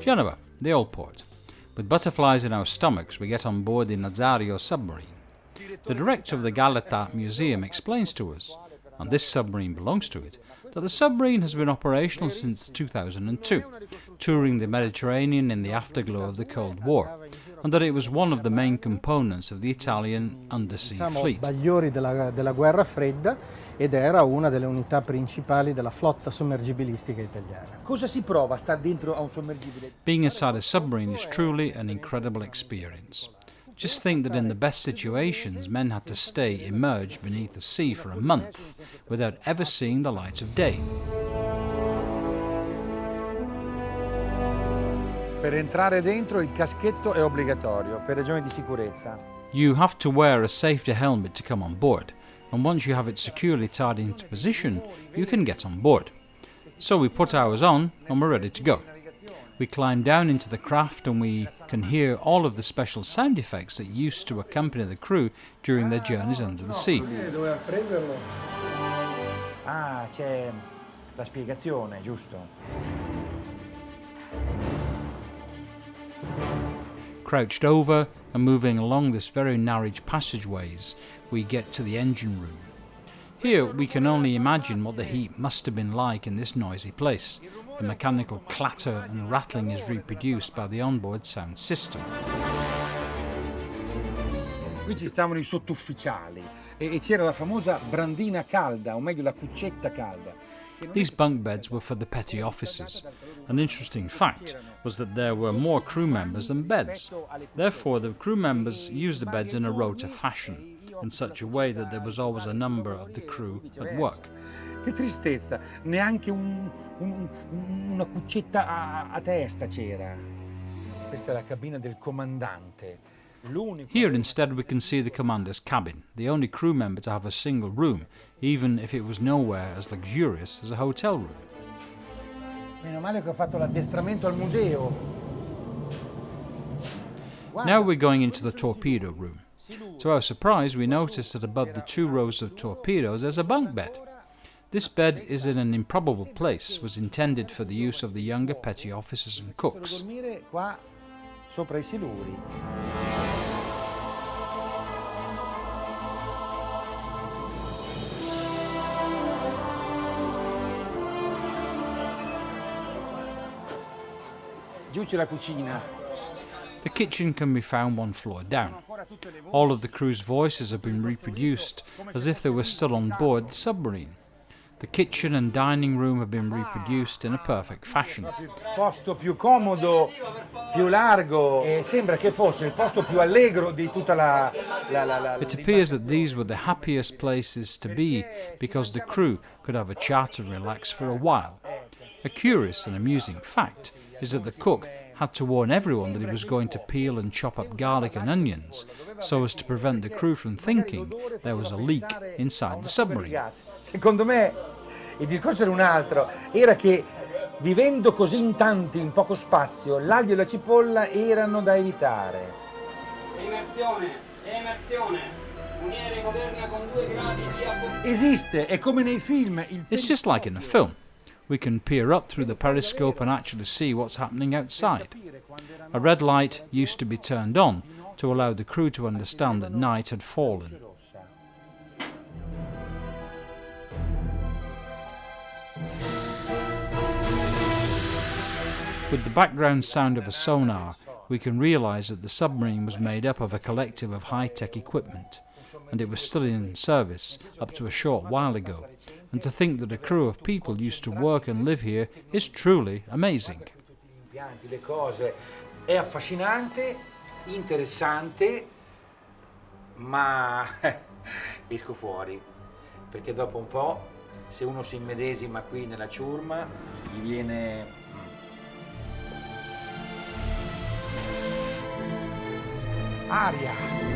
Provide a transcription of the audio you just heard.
Genoa, the old port. With butterflies in our stomachs, we get on board the Nazario Submarine. The director of the Galata Museum explains to us, and this submarine belongs to it, that the submarine has been operational since 2002, touring the Mediterranean in the afterglow of the Cold War, and that it was one of the main components of the Italian undersea fleet. Bagliori della guerra fredda ed era una delle unità principali della flotta sommergibilistica italiana. Cosa si prova a stare dentro a un sommergibile? Being inside a submarine is truly an incredible experience. Just think that in the best situations, men had to stay immersed beneath the sea for a month without ever seeing the light of day. Per entrare dentro il caschetto è obbligatorio per ragioni di sicurezza. You have to wear a safety helmet to come on board, and once you have it securely tied into position, you can get on board. So we put ours on and we're ready to go. We climb down into the craft and we can hear all of the special sound effects that used to accompany the crew during their journeys under the sea. Ah, c'è la spiegazione, giusto? Crouched over and moving along this very narrow passageways, we get to the engine room. Here we can only imagine what the heat must have been like in this noisy place. The mechanical clatter and rattling is reproduced by the onboard sound system. Qui ci stavano i sottufficiali e c'era la famosa brandina calda, o meglio la cuccetta calda. These bunk beds were for the petty officers. An interesting fact was that there were more crew members than beds. Therefore, the crew members used the beds in a rota fashion, in such a way that there was always a number of the crew at work. Che tristezza, neanche una cuccetta a testa c'era. Questa è la cabina del comandante. Here instead we can see the commander's cabin, the only crew member to have a single room, even if it was nowhere as luxurious as a hotel room. Meno male che ho fatto l'addestramento al museo. Now we're going into the torpedo room. To our surprise, we notice that above the 2 rows of torpedoes there's a bunk bed. This bed is in an improbable place, was intended for the use of the younger petty officers and cooks. Dormire qua sopra i siluri. Giù c'è la cucina. The kitchen can be found 1 floor down. All of the crew's voices have been reproduced as if they were still on board the submarine. The kitchen and dining room have been reproduced in a perfect fashion. Posto più comodo, più largo, e sembra che fosse il posto più allegro di tutta la. It appears that these were the happiest places to be because the crew could have a chat and relax for a while. A curious and amusing fact is that the cook had to warn everyone that he was going to peel and chop up garlic and onions so as to prevent the crew from thinking there was a leak inside the submarine. Secondo me il discorso era un altro, era che vivendo così in tanti in poco spazio, l'aglio e la cipolla erano da evitare. Emersione, uniere moderna con 2 gradi di esiste, è come nei film. It's just like in a film. We can peer up through the periscope and actually see what's happening outside. A red light used to be turned on to allow the crew to understand that night had fallen. With the background sound of a sonar, we can realize that the submarine was made up of a collective of high-tech equipment, and it was still in service up to a short while ago. And to think that a crew of people used to work and live here is truly amazing. Le cose è affascinante, interessante, ma esco fuori, perché dopo un po', se uno si immedesima qui nella ciurma, gli viene aria.